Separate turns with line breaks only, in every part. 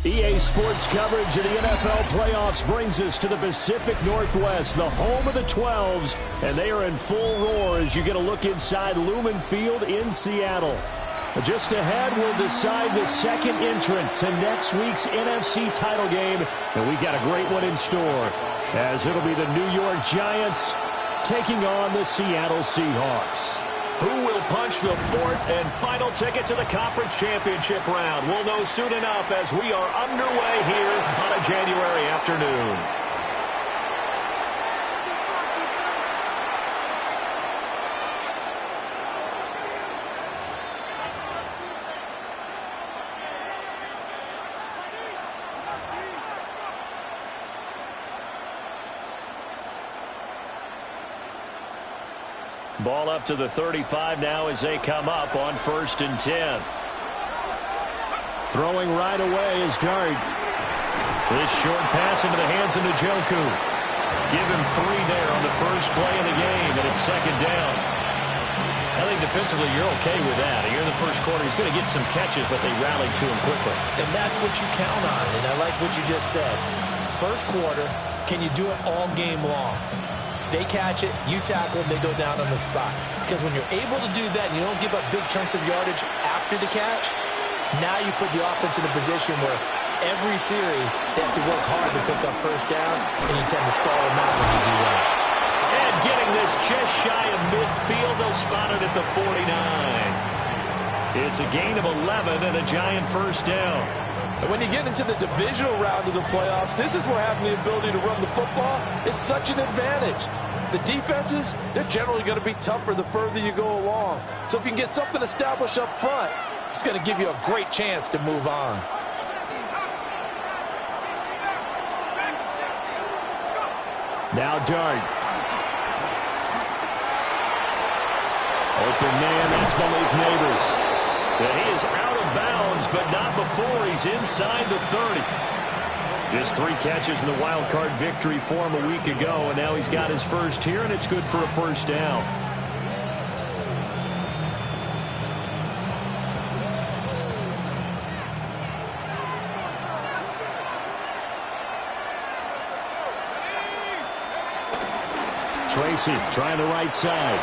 EA Sports coverage of the NFL playoffs brings us to the Pacific Northwest, the home of the 12s, and they are in full roar as you get a look inside Lumen Field in Seattle. Just ahead, we'll decide the second entrant to next week's NFC title game, and we got a great one in store, as it'll be the New York Giants taking on the Seattle Seahawks. Who will punch the fourth and final ticket to the conference championship round? We'll know soon enough as we are underway here on a January afternoon. Ball up to the 35 now as they come up on 1st and 10. Throwing right away is Dart. This short pass into the hands of Njoku. Give him 3 there on the first play of the game, and it's 2nd down. I think defensively you're okay with that. Here in the first quarter, he's going to get some catches, but they rallied to him quickly.
And that's what you count on, and I like what you just said. First quarter, can you do it all game long? They catch it, you tackle them, they go down on the spot. Because when you're able to do that and you don't give up big chunks of yardage after the catch, now you put the offense in a position where every series they have to work hard to pick up first downs, and you tend to stall them out when you do that.
And getting this just shy of midfield, they'll spot it at the 49. It's a gain of 11 and a Giant first down.
And when you get into the divisional round of the playoffs, this is where having the ability to run the football is such an advantage. The defenses, they're generally going to be tougher the further you go along. So if you can get something established up front, it's going to give you a great chance to move on.
Now Dart. Open man, that's Malik Neighbors. And he is out of bounds, but not before he's inside the 30. Just 3 catches in the wild card victory for him a week ago, and now he's got his first here, and it's good for a first down. Tracy trying the right side.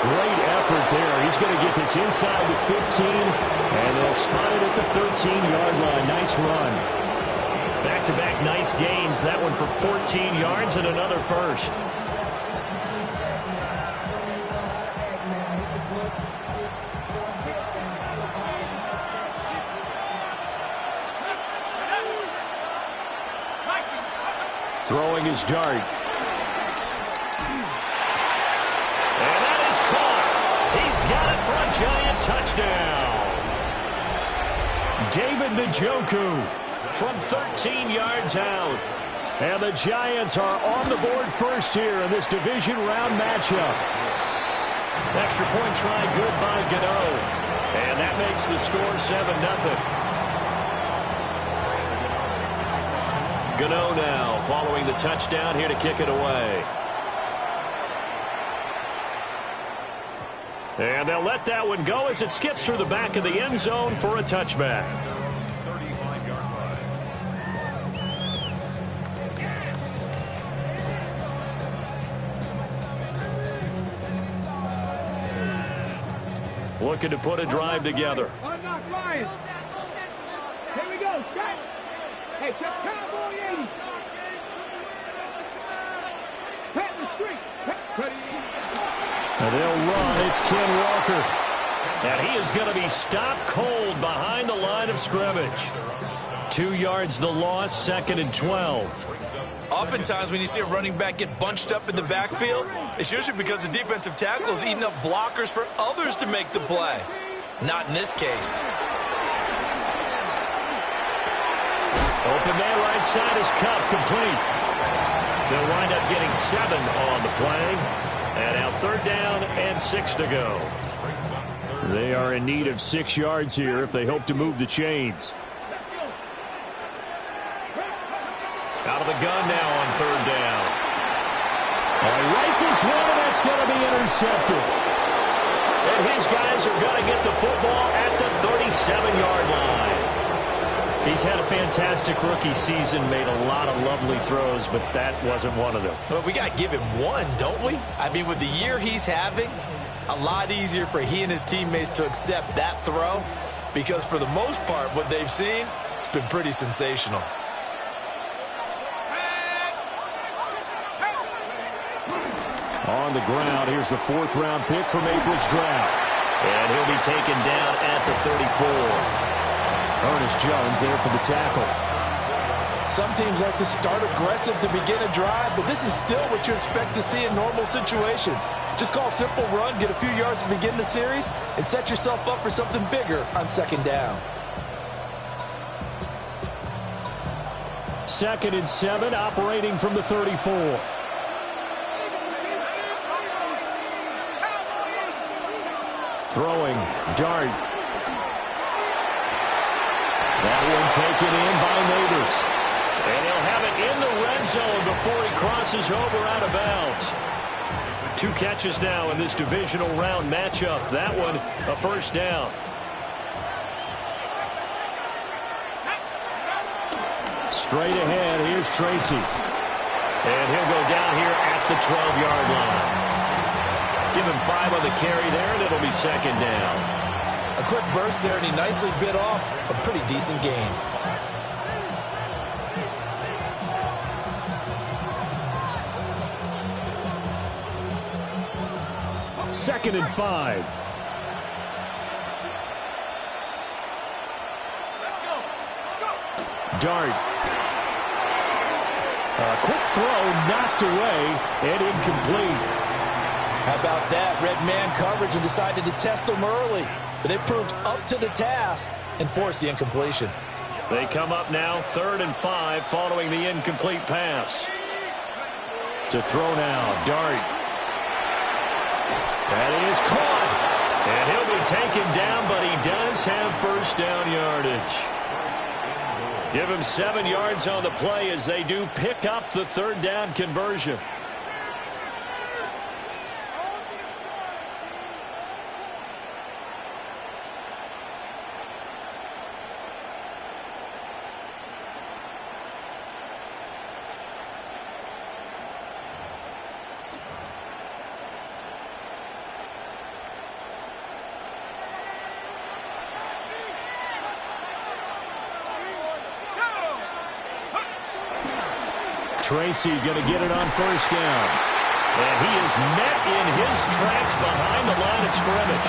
Great effort there. He's going to get this inside the 15, and they'll spot it at the 13-yard line. Nice run. Back-to-back nice gains. That one for 14 yards and another first. Throwing his Dart. Got it for a Giant touchdown. David Njoku from 13 yards out. And the Giants are on the board first here in this division round matchup. Extra point try good by Gano. And that makes the score 7-0. Gano now following the touchdown here to kick it away. And they'll let that one go as it skips through the back of the end zone for a touchback. Looking to put a drive together.
Here we go. Hey, Cowboy 80. Pat the street.
And they'll run. It's Ken Walker. And he is going to be stopped cold behind the line of scrimmage. 2 yards the loss, 2nd and 12.
Oftentimes when you see a running back get bunched up in the backfield, it's usually because the defensive tackle is eating up blockers for others to make the play. Not in this case.
Open man right side is Cup, complete. They'll wind up getting 7 on the play. And now 3rd down and 6 to go. They are in need of 6 yards here if they hope to move the chains. Out of the gun now on 3rd down. Rifles one, and that's going to be intercepted. And his guys are going to get the football at the 36. 7-yard line. He's had a fantastic rookie season, made a lot of lovely throws, but that wasn't one of them.
Well, we got to give him one, don't we? I mean, with the year he's having, a lot easier for he and his teammates to accept that throw, because for the most part, what they've seen, it's been pretty sensational.
On the ground, here's the 4th-round pick from April's draft. And he'll be taken down at the 34. Ernest Jones there for the tackle.
Some teams like to start aggressive to begin a drive, but this is still what you expect to see in normal situations. Just call a simple run, get a few yards to begin the series, and set yourself up for something bigger on 2nd down.
2nd and 7, operating from the 34. Throwing, Dart. That one taken in by Neighbors. And he'll have it in the red zone before he crosses over out of bounds. 2 catches now in this divisional round matchup. That one, a 1st down. Straight ahead, here's Tracy. And he'll go down here at the 12-yard line. Give him 5 on the carry there, and it'll be 2nd down.
A quick burst there, and he nicely bit off a pretty decent gain.
Second and 5. Dart. A quick throw knocked away and incomplete.
How about that? Red man coverage and decided to test them early. But they proved up to the task and forced the incompletion.
They come up now 3rd and 5 following the incomplete pass. To throw now, Dart. That is caught. And he'll be taken down, but he does have 1st down yardage. Give him 7 yards on the play as they do pick up the 3rd down conversion. Tracy going to get it on 1st down. And he is met in his tracks behind the line of scrimmage.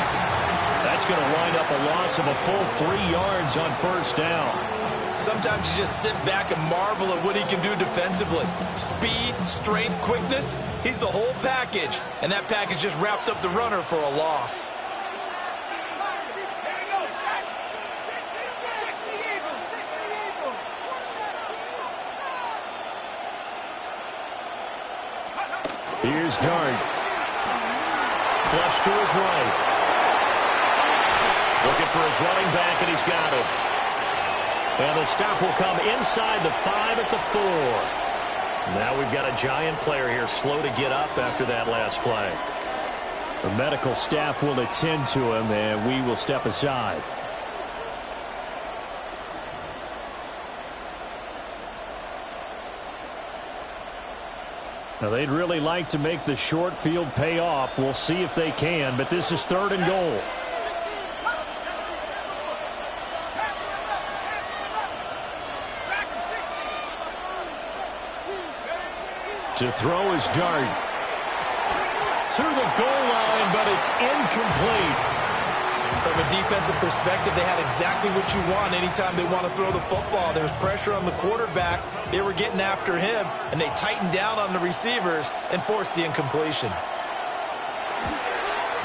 That's going to wind up a loss of a full 3 yards on 1st down.
Sometimes you just sit back and marvel at what he can do defensively. Speed, strength, quickness, he's the whole package. And that package just wrapped up the runner for a loss.
Here's Dart. Flush to his right. Looking for his running back, and he's got it. And the stop will come inside the 5 at the 4. Now we've got a giant player here, slow to get up after that last play. The medical staff will attend to him, and we will step aside. Now, they'd really like to make the short field pay off. We'll see if they can, but this is 3rd and goal. To throw is Dart. To the goal line, but it's incomplete.
From a defensive perspective, they had exactly what you want anytime they want to throw the football. There was pressure on the quarterback. They were getting after him, and they tightened down on the receivers and forced the incompletion.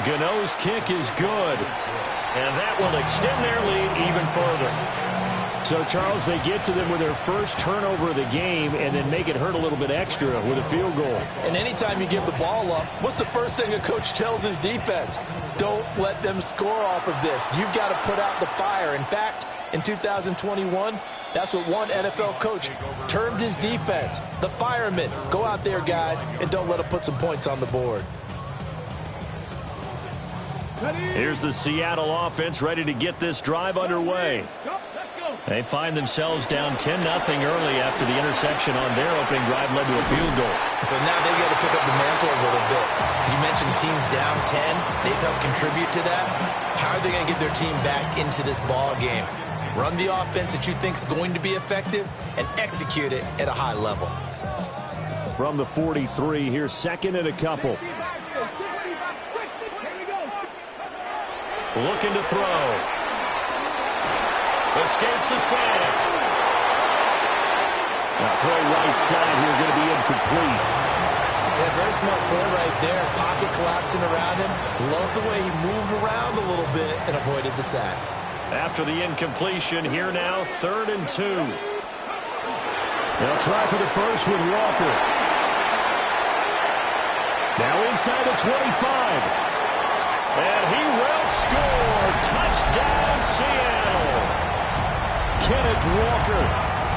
Gano's kick is good, and that will extend their lead even further. So, Charles, they get to them with their first turnover of the game and then make it hurt a little bit extra with a field goal.
And anytime you give the ball up, what's the first thing a coach tells his defense? Don't let them score off of this. You've got to put out the fire. In fact, in 2021, that's what one NFL coach termed his defense, the firemen. Go out there, guys, and don't let them put some points on the board.
Here's the Seattle offense ready to get this drive underway. They find themselves down 10-0 early after the interception on their opening drive led to a field goal.
So now they got to pick up the mantle a little bit. You mentioned the team's down 10. They've helped contribute to that. How are they going to get their team back into this ball game? Run the offense that you think is going to be effective and execute it at a high level.
From the 43, here's second and a couple. Looking to throw. Escapes the sack. Now throw right side here, going to be incomplete.
Yeah, very smart play right there. Pocket collapsing around him. Love the way he moved around a little bit and avoided the sack.
After the incompletion, here now, 3rd and 2. They'll try for the first with Walker. Now inside the 25. And he will score. Touchdown, Seattle. Kenneth Walker,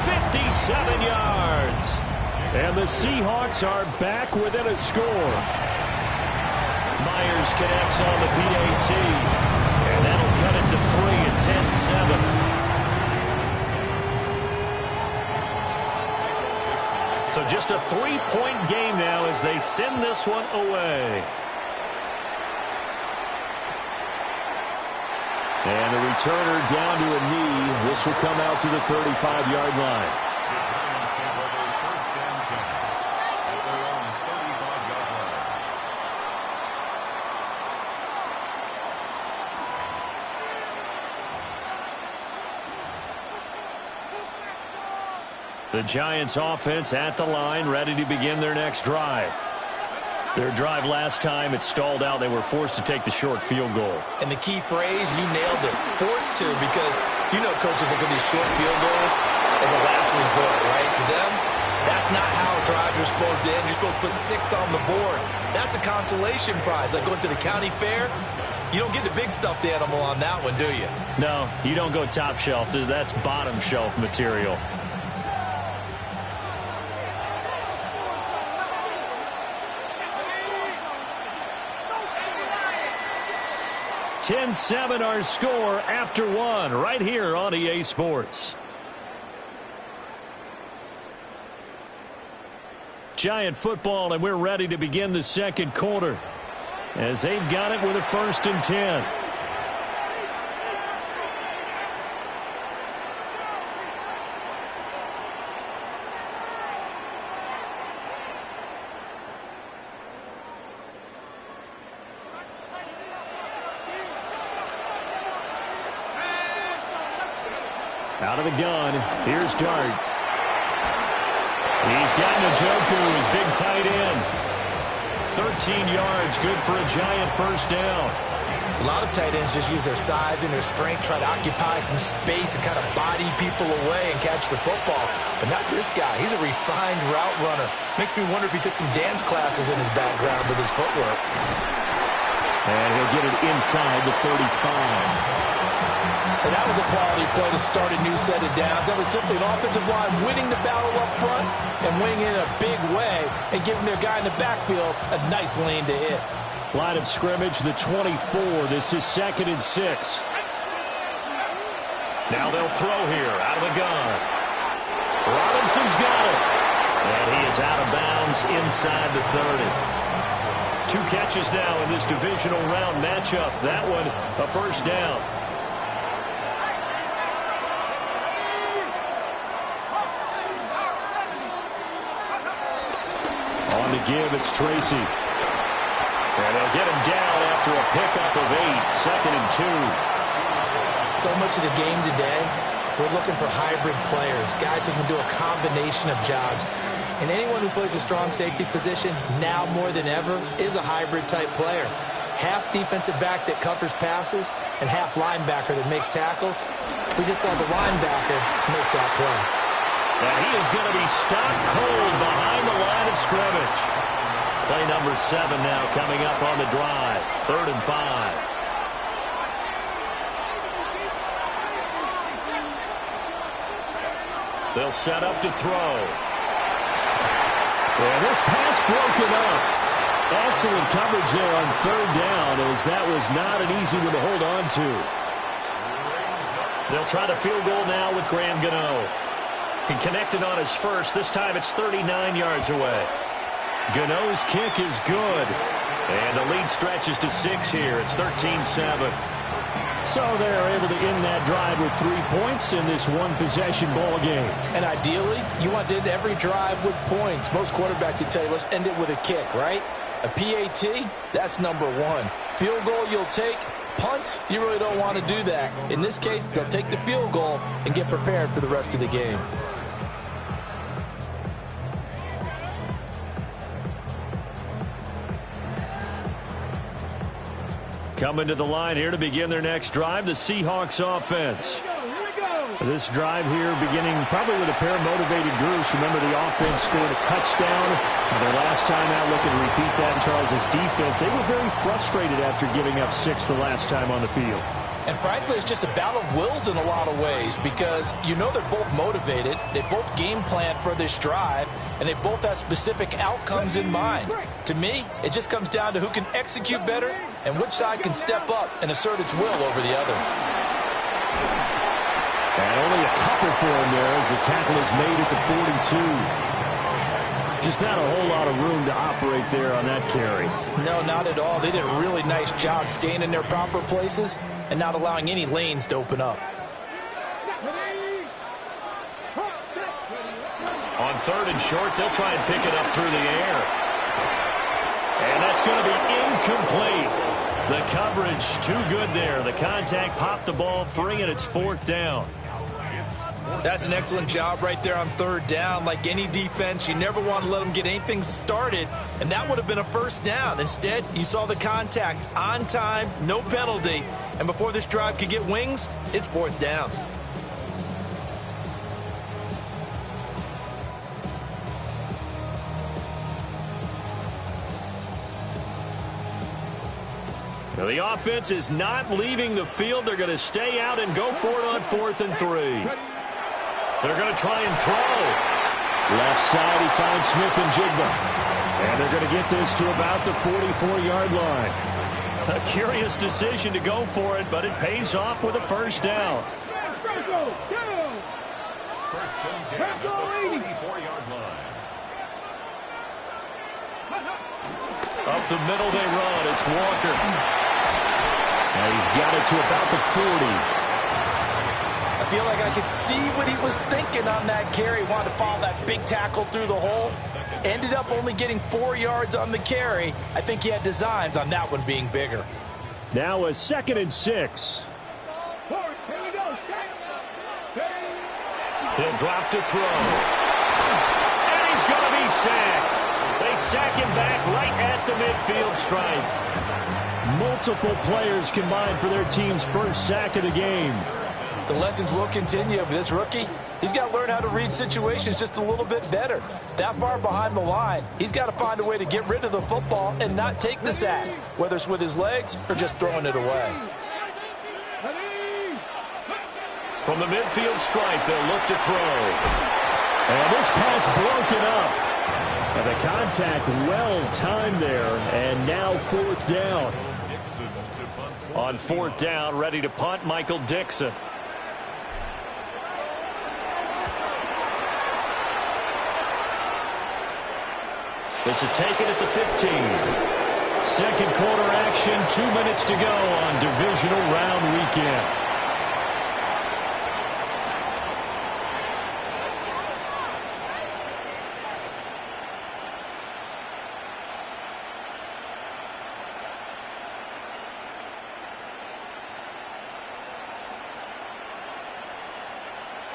57 yards. And the Seahawks are back within a score. Myers connects on the PAT. And that'll cut it to 3 at 10-7. So just a 3-point game now as they send this one away. And the returner down to a knee. This will come out to the 35-yard line. The Giants offense at the line, ready to begin their next drive. Their drive last time, it stalled out. They were forced to take the short field goal.
And the key phrase, you nailed it, forced to, because you know coaches look at these short field goals as a last resort, right? To them, that's not how drives are supposed to end. You're supposed to put 6 on the board. That's a consolation prize. Like going to the county fair, you don't get the big stuffed animal on that one, do you?
No, you don't go top shelf. That's bottom shelf material. 10-7 our score after 1 right here on EA Sports. Giant football, and we're ready to begin the second quarter as they've got it with a 1st and 10. Out of the gun, here's Dart. He's got Njoku, his big tight end. 13 yards, good for a Giant 1st down.
A lot of tight ends just use their size and their strength, try to occupy some space and kind of body people away and catch the football. But not this guy. He's a refined route runner. Makes me wonder if he took some dance classes in his background with his footwork.
And he'll get it inside the 35.
And that was a quality play to start a new set of downs. That was simply an offensive line winning the battle up front and winning it in a big way and giving their guy in the backfield a nice lane to hit.
Line of scrimmage, the 24. This is 2nd and 6. Now they'll throw here out of the gun. Robinson's got it. And he is out of bounds inside the 30. 2 catches now in this divisional round matchup. That one a 1st down. On the give, it's Tracy. And they'll get him down after a pickup of 8, 2nd and 2.
So much of the game today, we're looking for hybrid players, guys who can do a combination of jobs. And anyone who plays a strong safety position, now more than ever, is a hybrid-type player. Half defensive back that covers passes and half linebacker that makes tackles. We just saw the linebacker make that play.
And he is going to be stopped cold behind the line of scrimmage. Play number 7 now coming up on the drive. 3rd and 5. They'll set up to throw. And this pass broken up. Excellent coverage there on third down, as that was not an easy one to hold on to. They'll try the field goal now with Graham Gano. He connected on his first. This time it's 39 yards away. Gano's kick is good. And the lead stretches to 6 here. It's 13-7. So they're able to end that drive with 3 points in this one-possession ball game.
And ideally, you want to end every drive with points. Most quarterbacks would tell you, let's end it with a kick, right? A PAT, that's number one. Field goal you'll take. Punts, you really don't want to do that. In this case, they'll take the field goal and get prepared for the rest of the game.
Coming to the line here to begin their next drive, the Seahawks offense. This drive here beginning probably with a pair of motivated groups. Remember, the offense scored a touchdown. Their last time out, looking to repeat that in Charles' defense. They were very frustrated after giving up 6 the last time on the field.
And frankly, it's just a battle of wills in a lot of ways, because you know they're both motivated. They both game plan for this drive, and they both have specific outcomes in mind. To me, it just comes down to who can execute better and which side can step up and assert its will over the other.
And only a couple for him there as the tackle is made at the 42. Just not a whole lot of room to operate there on that carry.
No, not at all. They did a really nice job staying in their proper places and not allowing any lanes to open up.
On third and short, they'll try and pick it up through the air. And that's going to be incomplete. The coverage too good there. The contact popped the ball free, and it's 4th down.
That's an excellent job right there on third down. Like any defense, you never want to let them get anything started, and that would have been a first down. Instead, you saw the contact on time, no penalty, and before this drive could get wings, it's 4th down.
Now the offense is not leaving the field. They're going to stay out and go for it on 4th and 3. They're going to try and throw. Left side, he finds Smith and Jigba. And they're going to get this to about the 44-yard line. A curious decision to go for it, but it pays off with a first down. Up the middle they run. It's Walker. And he's got it to about the 40.
I feel like I could see what he was thinking on that carry. Wanted to follow that big tackle through the hole. Ended up only getting 4 yards on the carry. I think he had designs on that one being bigger.
Now a 2nd and 6. He'll drop to throw. And he's going to be sacked. They sack him back right at the midfield stripe. Multiple players combined for their team's first sack of the game.
The lessons will continue, but this rookie, he's got to learn how to read situations just a little bit better. That far behind the line, he's got to find a way to get rid of the football and not take the sack, whether it's with his legs or just throwing it away.
From the midfield stripe, they'll look to throw. And this pass broken up. And the contact well-timed there, and now 4th down. On 4th down, ready to punt, Michael Dixon. This is taken at the 15. Second quarter action, 2 minutes to go on divisional round weekend.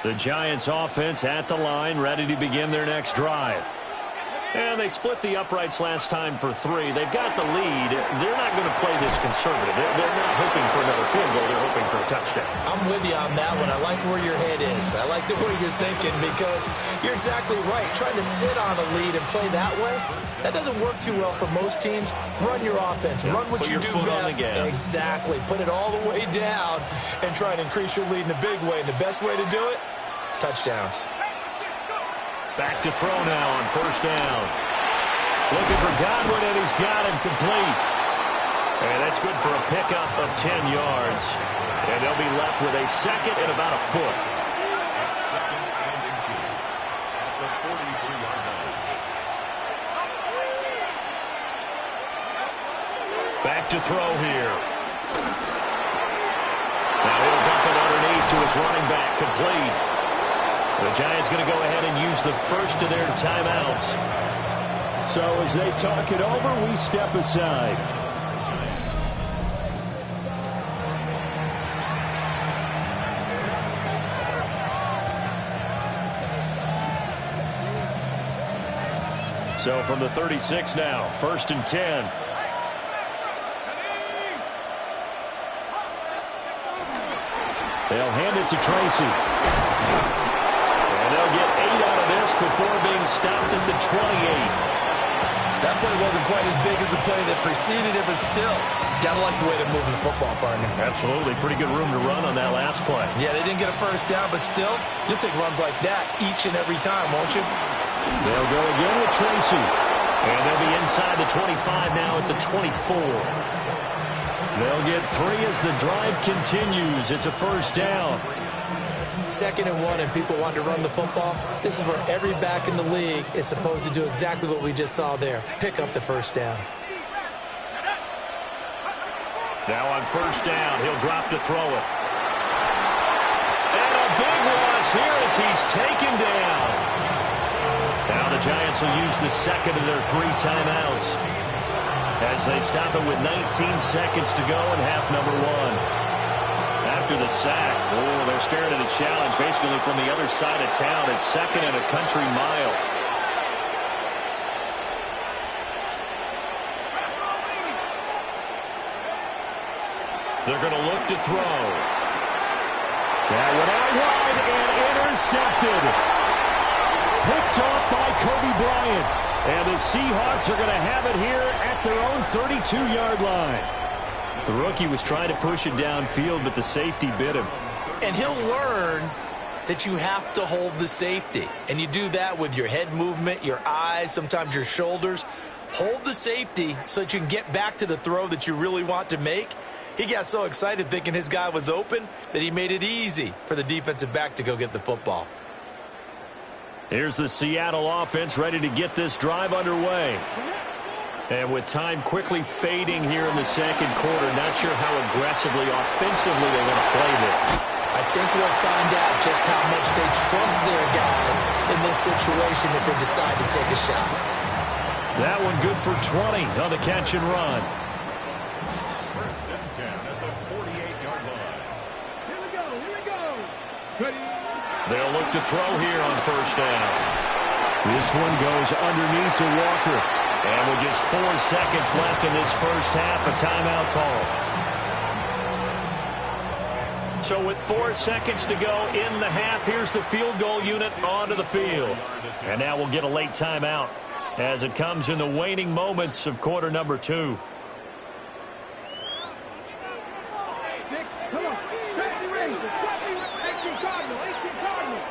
The Giants offense at the line, ready to begin their next drive. And they split the uprights last time for 3. They've got the lead. They're not going to play this conservative. They're not hoping for another field goal. They're hoping for a touchdown.
I'm with you on that one. I like where your head is. I like the way you're thinking, because you're exactly right. Trying to sit on a lead and play that way, that doesn't work too well for most teams. Run your offense. Run what you do best. Exactly. Put it all the way down and try and increase your lead in a big way. And the best way to do it, touchdowns.
Back to throw now on 1st down. Looking for Godwin, and he's got him complete. And that's good for a pickup of 10 yards. And they'll be left with a second and about a foot.
Second and inches at the 43-yard line.
Back to throw here. Now he'll dump it underneath to his running back, complete. The Giants going to go ahead and use the first of their timeouts. So as they talk it over, we step aside. So from the 36 now, 1st and 10. They'll hand it to Tracy. And they'll get 8 out of this before being stopped at the 28.
That play wasn't quite as big as the play that preceded it, but still, gotta like the way they're moving the football, partner.
Absolutely. Pretty good room to run on that last play.
Yeah, they didn't get a first down, but still, you'll take runs like that each and every time, won't you?
They'll go again with Tracy. And they'll be inside the 25 now at the 24. They'll get 3 as the drive continues. It's a first down.
2nd and 1, and people want to run the football. This is where every back in the league is supposed to do exactly what we just saw there. Pick up the first down.
Now on first down, he'll drop to throw it. And a big loss here as he's taken down. Now the Giants will use the second of their 3 timeouts as they stop it with 19 seconds to go in half number 1. After the sack, they're staring at a challenge basically from the other side of town. It's 2nd and a country mile. They're going to look to throw. That went out wide and intercepted. Picked off by Kobe Bryant. And the Seahawks are going to have it here at their own 32-yard line. The rookie was trying to push it downfield, but the safety bit him.
And he'll learn that you have to hold the safety. And you do that with your head movement, your eyes, sometimes your shoulders. Hold the safety so that you can get back to the throw that you really want to make. He got so excited thinking his guy was open that he made it easy for the defensive back to go get the football.
Here's the Seattle offense ready to get this drive underway. And with time quickly fading here in the second quarter, not sure how aggressively, offensively they want to play this.
I think we'll find out just how much they trust their guys in this situation if they decide to take a shot.
That one good for 20 on the catch and run.
1st and 10 at the 48-yard line.
Here we go, here we go. Ready.
They'll look to throw here on first down. This one goes underneath to Walker. And with just 4 seconds left in this first half, a timeout call. So with 4 seconds to go in the half, here's the field goal unit onto the field. And now we'll get a late timeout as it comes in the waning moments of quarter number 2.
Come on. Safety Ranger. Safety Cardinal. 18 Cardinal.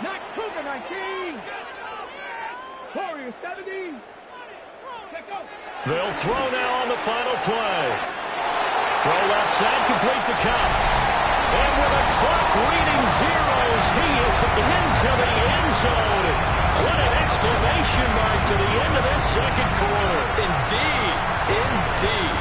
Not Cougar 19. Warrior 70.
They'll throw now on the final play. Throw left side, complete to Cup. And with a clock reading zeros, he is into the end zone. What an exclamation mark to the end of this second quarter.
Indeed. Indeed.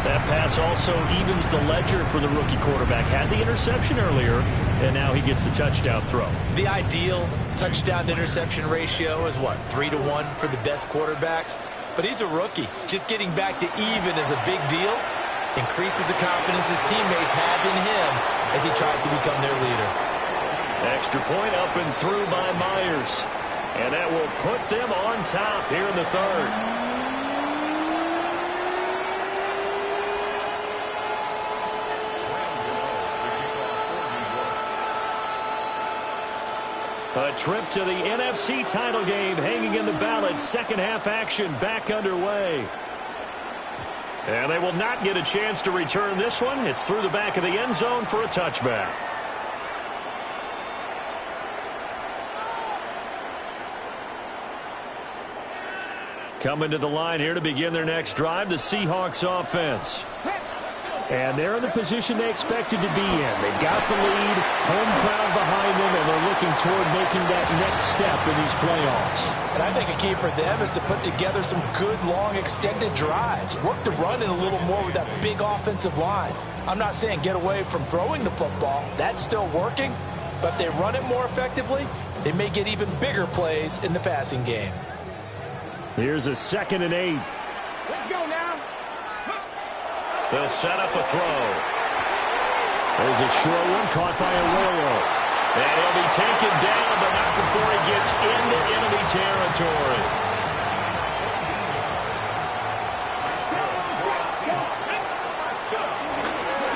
That pass also evens the ledger for the rookie quarterback. Had the interception earlier, and now he gets the touchdown throw.
The ideal touchdown-to-interception ratio is what, 3-to-1 for the best quarterbacks? But he's a rookie. Just getting back to even is a big deal. Increases the confidence his teammates have in him as he tries to become their leader.
Extra point up and through by Myers. And that will put them on top here in the third. A trip to the NFC title game hanging in the balance. Second half action back underway. And they will not get a chance to return this one. It's through the back of the end zone for a touchback. Coming to the line here to begin their next drive, the Seahawks offense. And they're in the position they expected to be in. They've got the lead, home crowd behind them, and they're looking toward making that next step in these playoffs.
And I think a key for them is to put together some good, long, extended drives. Work the run in a little more with that big offensive line. I'm not saying get away from throwing the football. That's still working. But if they run it more effectively, they may get even bigger plays in the passing game.
Here's a 2nd and 8.
Let's go now.
They'll set up a throw. There's a short one caught by Arroyo. And he'll be taken down, but not before he gets into enemy territory.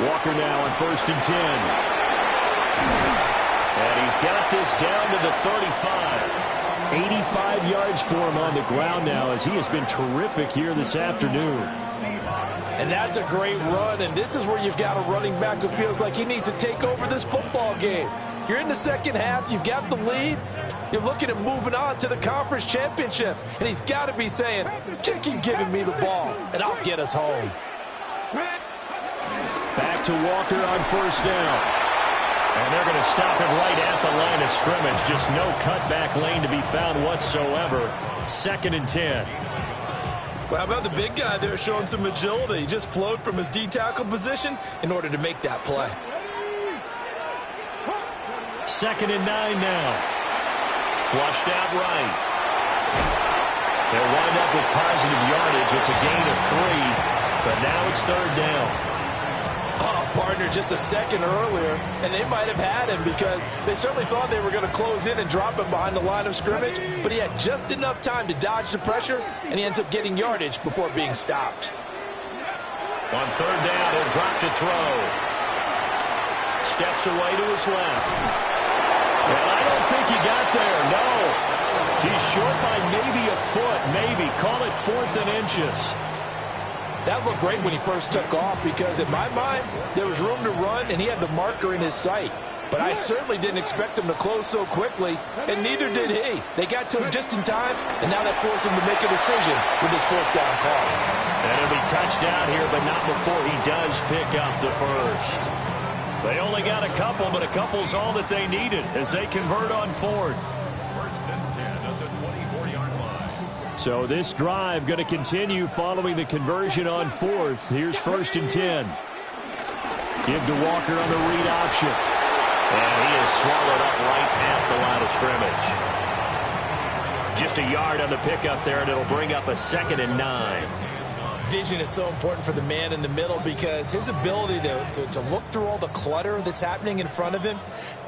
Walker now on 1st and 10. And he's got this down to the 35. 85 yards for him on the ground now as he has been terrific here this afternoon.
And that's a great run, and this is where you've got a running back who feels like he needs to take over this football game. You're in the second half, you've got the lead, you're looking at moving on to the conference championship, and he's got to be saying, just keep giving me the ball, and I'll get us home.
Back to Walker on 1st down. And they're going to stop him right at the line of scrimmage. Just no cutback lane to be found whatsoever. 2nd and 10.
Well, how about the big guy there showing some agility? He just flowed from his D-tackle position in order to make that play.
2nd and 9 now. Flushed out right. They'll wind up with positive yardage. It's a gain of 3, but now it's 3rd down.
Partner just a second earlier, and they might have had him because they certainly thought they were going to close in and drop him behind the line of scrimmage, but he had just enough time to dodge the pressure, and he ends up getting yardage before being stopped.
On 3rd down, he'll drop to throw. Steps away to his left. And I don't think he got there, no. He's short by maybe a foot, maybe. Call it 4th and inches.
That looked great when he first took off because, in my mind, there was room to run and he had the marker in his sight. But I certainly didn't expect him to close so quickly, and neither did he. They got to him just in time, and now that forced him to make a decision with his 4th down call.
And he'll be touched down here, but not before he does pick up the first. They only got a couple, but a couple's all that they needed as they convert on 4th.
1st and 10 at the 24-yard line.
So this drive going to continue following the conversion on 4th. Here's 1st and 10. Give to Walker on the read option. And he is swallowed up right at the line of scrimmage. Just a yard on the pickup there, and it'll bring up a 2nd and 9.
Vision is so important for the man in the middle because his ability to look through all the clutter that's happening in front of him,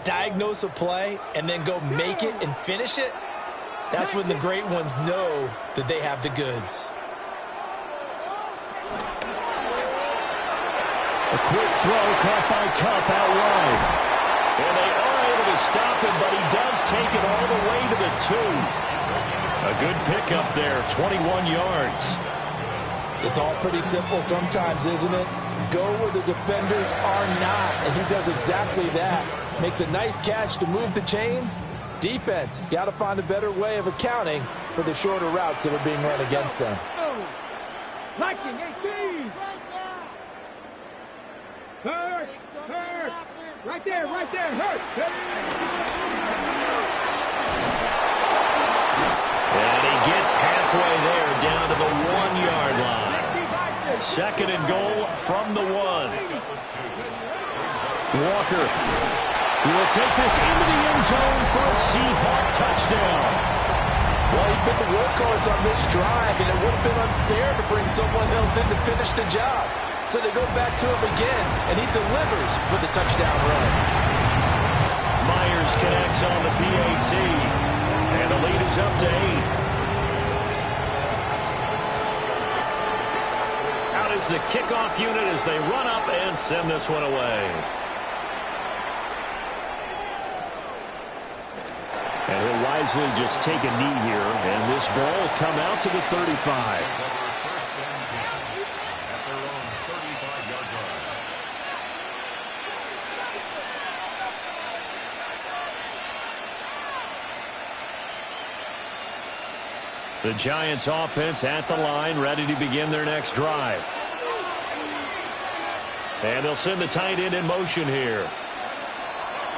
diagnose a play, and then go make it and finish it, that's when the great ones know that they have the goods.
A quick throw caught by Cup out wide. And they are able to stop him, but he does take it all the way to the 2. A good pickup there, 21 yards.
It's all pretty simple sometimes, isn't it? Go where the defenders are not, and he does exactly that. Makes a nice catch to move the chains. Defense, got to find a better way of accounting for the shorter routes that are being run against them.
Liking 18. Hurt. Right there, hurt.
And he gets halfway there down to the 1-yard line. 2nd and goal from the 1. Walker will take this into the end zone for a Seahawk touchdown.
Well, he's been the workhorse on this drive, and it would have been unfair to bring someone else in to finish the job. So they go back to him again, and he delivers with a touchdown run.
Myers connects on the PAT, and the lead is up to 8. Out is the kickoff unit as they run up and send this one away. And he'll wisely just take a knee here, and this ball will come out to the 35. The Giants offense at the line, ready to begin their next drive. And they'll send the tight end in motion here.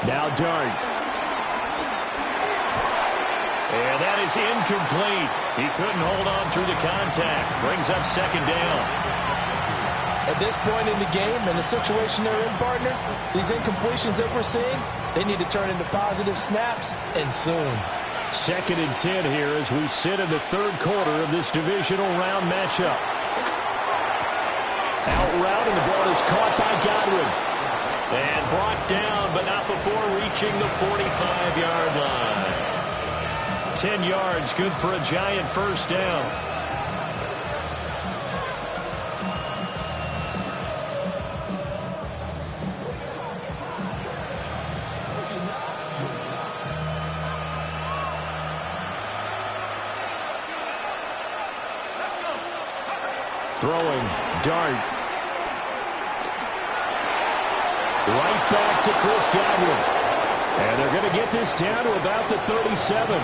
Now Dart. And that is incomplete. He couldn't hold on through the contact. Brings up second down.
At this point in the game, and the situation they're in, partner, these incompletions that we're seeing, they need to turn into positive snaps, and soon.
2nd and 10 here as we sit in the third quarter of this divisional round matchup. Out route, and the ball is caught by Godwin. And brought down, but not before reaching the 45-yard line. 10 yards, good for a Giant first down. Throwing, Dart. Right back to Chris Godwin. And they're going to get this down to about the 37.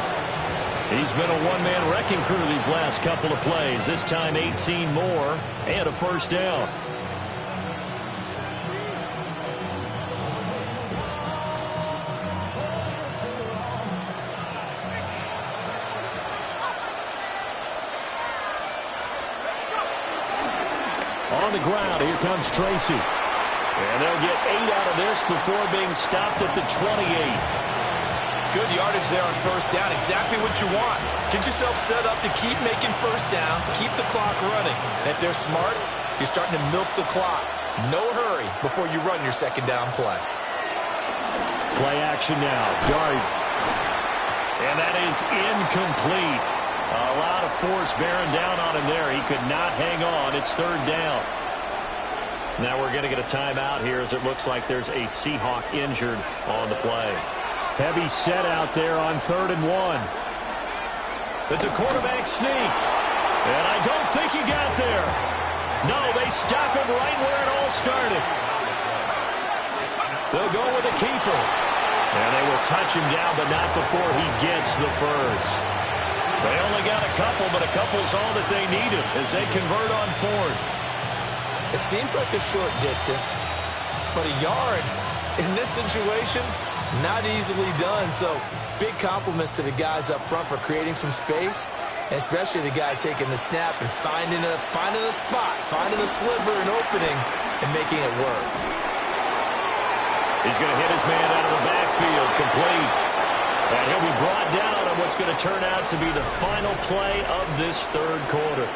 He's been a one-man wrecking crew these last couple of plays. This time 18 more and a first down. On the ground, here comes Tracy. And they'll get 8 out of this before being stopped at the 28.
Good yardage there on first down. Exactly what you want. Get yourself set up to keep making first downs, keep the clock running. And if they're smart, you're starting to milk the clock. No hurry before you run your second down play.
Play action now. Dart. And that is incomplete. A lot of force bearing down on him there. He could not hang on. It's third down. Now we're going to get a timeout here as it looks like there's a Seahawk injured on the play. Heavy set out there on 3rd and 1. It's a quarterback sneak. And I don't think he got there. No, they stop him right where it all started. They'll go with a keeper. And they will touch him down, but not before he gets the first. They only got a couple, but a couple's all that they needed as they convert on 4th.
It seems like a short distance, but a yard in this situation, not easily done. So big compliments to the guys up front for creating some space, and especially the guy taking the snap and finding a spot, finding a sliver, an opening, and making it work.
He's going to hit his man out of the backfield, complete. And he'll be brought down on what's going to turn out to be the final play of this third quarter.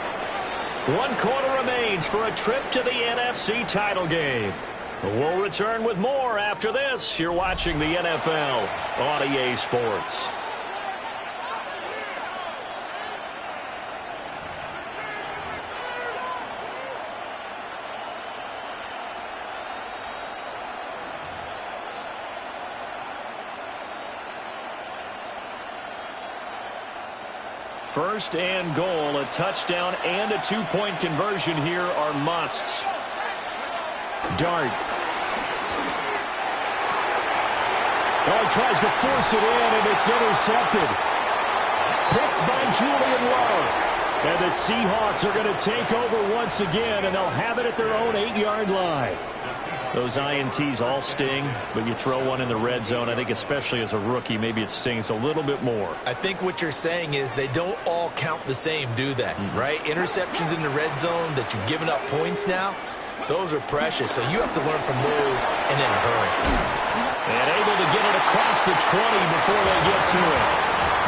1 quarter remains for a trip to the NFC title game. We'll return with more after this. You're watching the NFL on EA Sports. First and goal, a touchdown and a 2-point conversion here are musts. Dart. Oh, he tries to force it in, and it's intercepted. Picked by Julian Love. And the Seahawks are going to take over once again, and they'll have it at their own 8-yard line. Those INTs all sting, but you throw one in the red zone, I think especially as a rookie, maybe it stings a little bit more.
I think what you're saying is they don't all count the same, do they? Right? Interceptions in the red zone that you've given up points now, those are precious, so you have to learn from those and in a hurry.
And able to get it across the 20 before they get to it.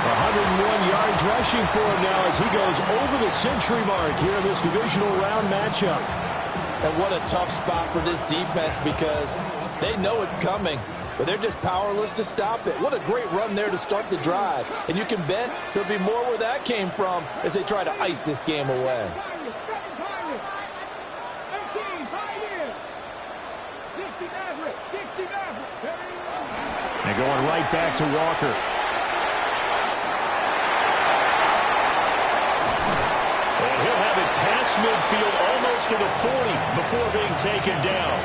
101 yards rushing for him now as he goes over the century mark here in this divisional round matchup.
And what a tough spot for this defense because they know it's coming, but they're just powerless to stop it. What a great run there to start the drive. And you can bet there'll be more where that came from as they try to ice this game away.
They're going right back to Walker. And he'll have it past midfield almost to the 40 before being taken down.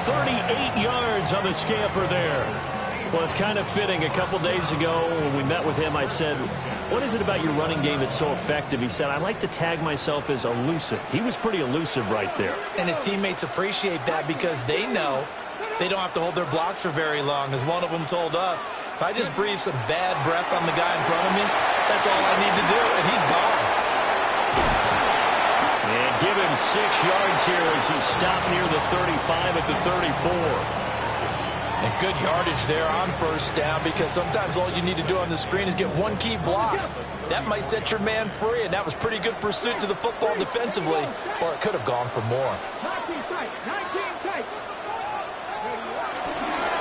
38 yards on the scamper there. Well, it's kind of fitting. A couple days ago when we met with him, I said, what is it about your running game that's so effective? He said, I like to tag myself as elusive. He was pretty elusive right there.
And his teammates appreciate that because they know they don't have to hold their blocks for very long. As one of them told us, if I just breathe some bad breath on the guy in front of me, that's all I need to do, and he's gone.
And give him 6 yards here as he stopped near the 35 at the 34.
And good yardage there on first down, because sometimes all you need to do on the screen is get one key block. That might set your man free, and that was pretty good pursuit to the football defensively, or it could have gone for more.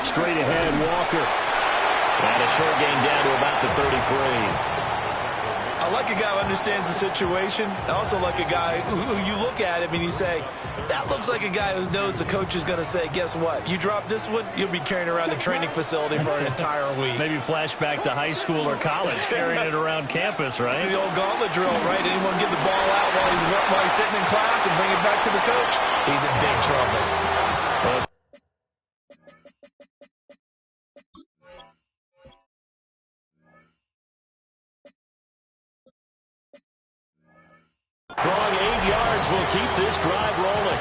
Straight ahead, Walker. And a short gain down to about the 33.
I like a guy who understands the situation. I also like a guy who you look at him and you say, that looks like a guy who knows the coach is going to say, guess what? You drop this one, you'll be carrying around the training facility for an entire week.
Maybe flashback to high school or college, carrying it around campus, right?
The old gauntlet drill, right? Anyone get the ball out while he's sitting in class and bring it back to the coach? He's in big trouble.
Strong 8 yards will keep this drive rolling.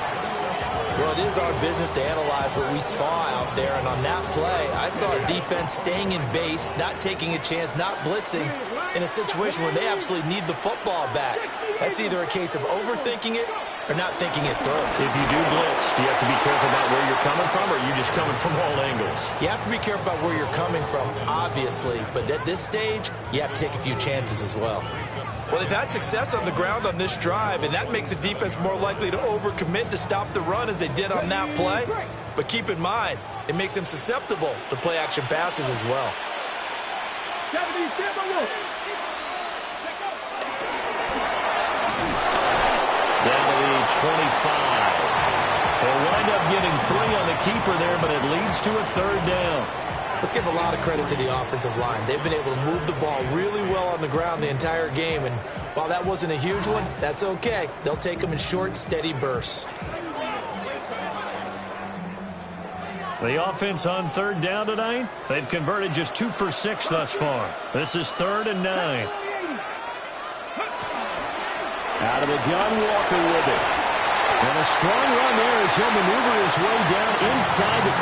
Well, it is our business to analyze what we saw out there, and on that play, I saw a defense staying in base, not taking a chance, not blitzing, in a situation where they absolutely need the football back. That's either a case of overthinking it or not thinking it through.
If you do blitz, do you have to be careful about where you're coming from, or are you just coming from all angles?
You have to be careful about where you're coming from, obviously, but at this stage, you have to take a few chances as well. Well, they've had success on the ground on this drive, and that makes the defense more likely to overcommit to stop the run as they did on that play. But keep in mind, it makes them susceptible to play-action passes as well.
Down to the 25. They'll wind up getting 3 on the keeper there, but it leads to a 3rd down.
Let's give a lot of credit to the offensive line. They've been able to move the ball really well on the ground the entire game, and while that wasn't a huge one, that's okay. They'll take them in short, steady bursts.
The offense on 3rd down tonight, they've converted just 2 for 6 thus far. This is 3rd and 9. Out of the gun, Walker with it. And a strong run there as he'll maneuver his way down inside the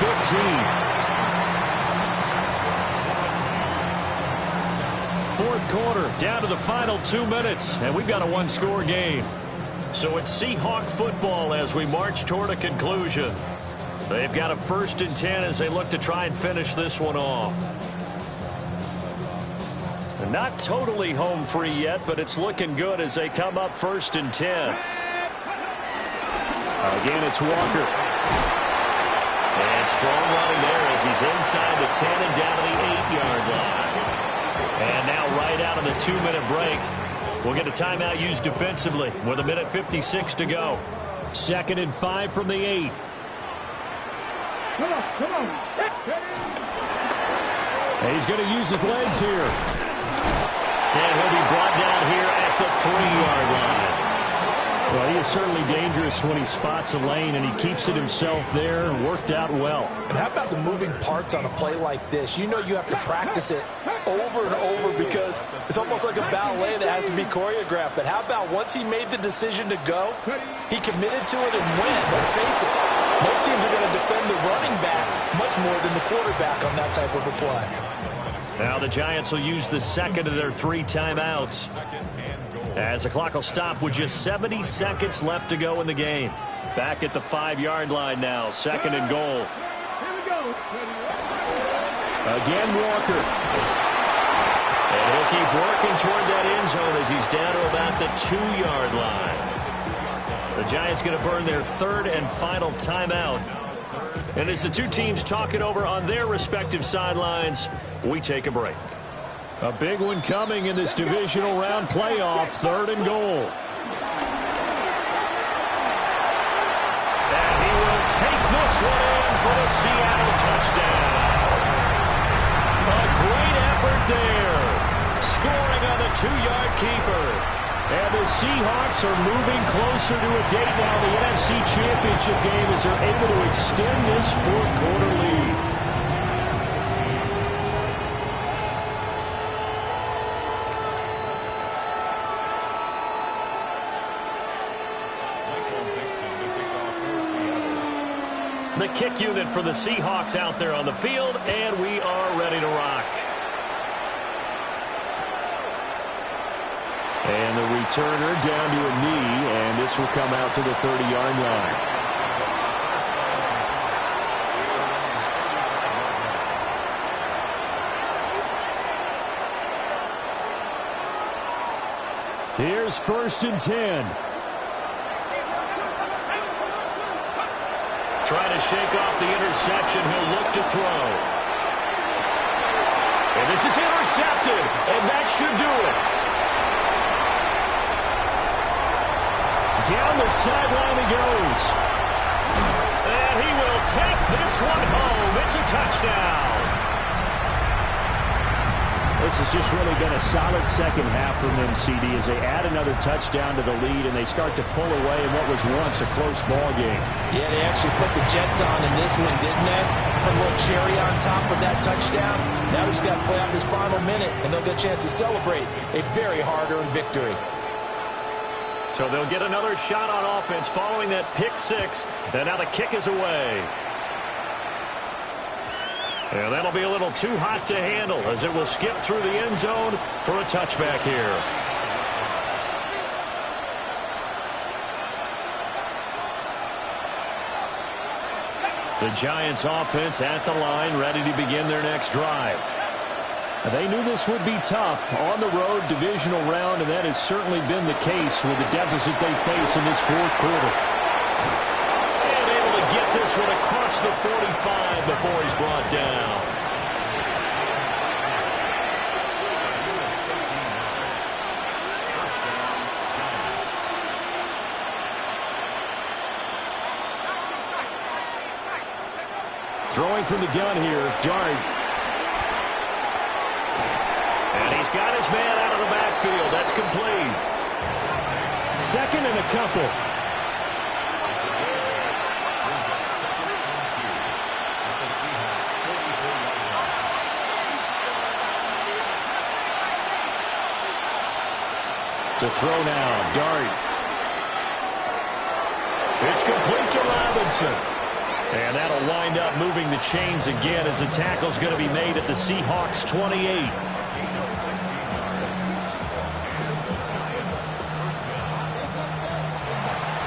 15. Fourth quarter, down to the final 2 minutes, and we've got a 1-score game. So it's Seahawk football as we march toward a conclusion. They've got a 1st and 10 as they look to try and finish this one off. And not totally home free yet, but it's looking good as they come up 1st and 10. Again, it's Walker. And strong running there as he's inside the 10 and down to the 8-yard line. And now right out of the 2-minute break, we'll get a timeout used defensively with 1:56 to go. 2nd and 5 from the 8.
Come on.
And he's going to use his legs here. And he'll be brought down here at the 3-yard line. Well, he is certainly dangerous when he spots a lane, and he keeps it himself there and worked out well.
And how about the moving parts on a play like this? You know you have to practice it over and over because it's almost like a ballet that has to be choreographed. But how about once he made the decision to go, he committed to it and went. Let's face it, most teams are going to defend the running back much more than the quarterback on that type of a play.
Now the Giants will use the 2nd of their 3 timeouts, as the clock will stop with just 70 seconds left to go in the game. Back at the 5-yard line now, 2nd and goal. Again, Walker. And he'll keep working toward that end zone as he's down to about the 2-yard line. The Giants going to burn their 3rd and final timeout. And as the two teams talk it over on their respective sidelines, we take a break. A big one coming in this divisional round playoff, 3rd and goal. And he will take this one in for the Seattle touchdown. A great effort there. Scoring on the 2-yard keeper. And the Seahawks are moving closer to a date now in the NFC Championship game as they're able to extend this 4th quarter lead. The kick unit for the Seahawks out there on the field, and we are ready to rock. And the returner down to a knee, and this will come out to the 30-yard line. Here's 1st and 10. Trying to shake off the interception. He'll look to throw. And this is intercepted, and that should do it. Down the sideline he goes. And he will take this one home. It's a touchdown. This has just really been a solid second half from them, CD, as they add another touchdown to the lead and they start to pull away in what was once a close ball game.
Yeah, they actually put the Jets on in this one, didn't they? Put a little cherry on top of that touchdown. Now we just got to play out this final minute, and they'll get a chance to celebrate a very hard-earned victory.
So they'll get another shot on offense following that pick six, and now the kick is away. And that'll be a little too hot to handle as it will skip through the end zone for a touchback here. The Giants offense at the line, ready to begin their next drive. They knew this would be tough on the road divisional round, and that has certainly been the case with the deficit they face in this fourth quarter. Get this one across the 45 before he's brought down. Throwing from the gun here, Dart. And he's got his man out of the backfield. That's complete. 2nd and a couple. To throw now, Dart. It's complete to Robinson. And that'll wind up moving the chains again as the tackle's going to be made at the Seahawks 28.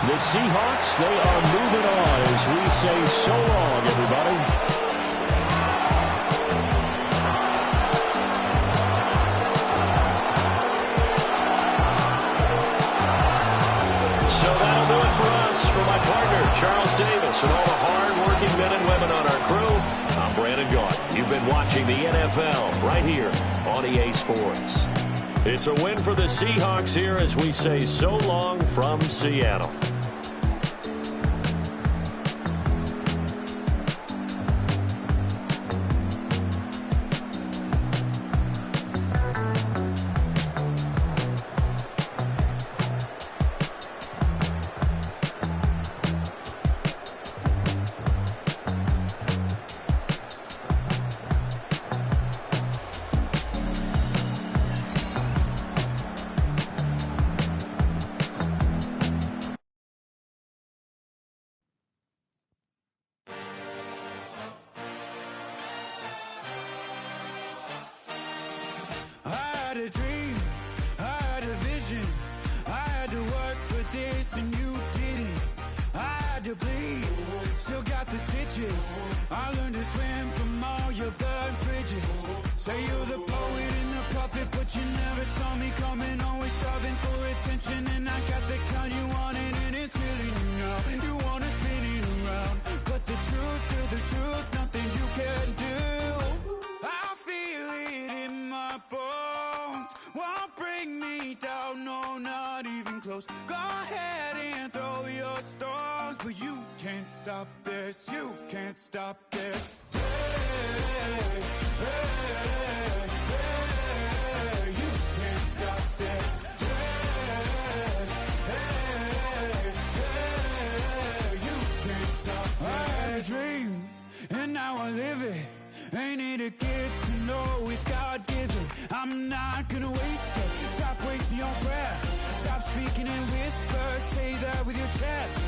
The Seahawks, they are moving on as we say so long, everybody. For my partner, Charles Davis, and all the hard-working men and women on our crew, I'm Brandon Gaudin. You've been watching the NFL right here on EA Sports. It's a win for the Seahawks here as we say so long from Seattle.
had a dream, I had a vision, I had to work for this and you didn't. I had to bleed, still got the stitches. I learned to swim from all your burnt bridges. Say you're the poet and the prophet, but you never saw me coming. Always starving for attention, and I got the kind you wanted, and it's killing you now. You wanna spin it around, but the truth's still the truth, nothing you can do. I feel it in my bones, won't bring me down, no, not even close. Go ahead and throw your stones, but you can't stop this, you can't stop this. Hey, hey, hey, you can't stop this. Hey, hey, hey, you can't stop this. I had a dream, and now I live it. Ain't it a gift to know it's God-given? I'm not gonna waste it. Stop wasting your breath. Stop speaking in whispers. Say that with your chest.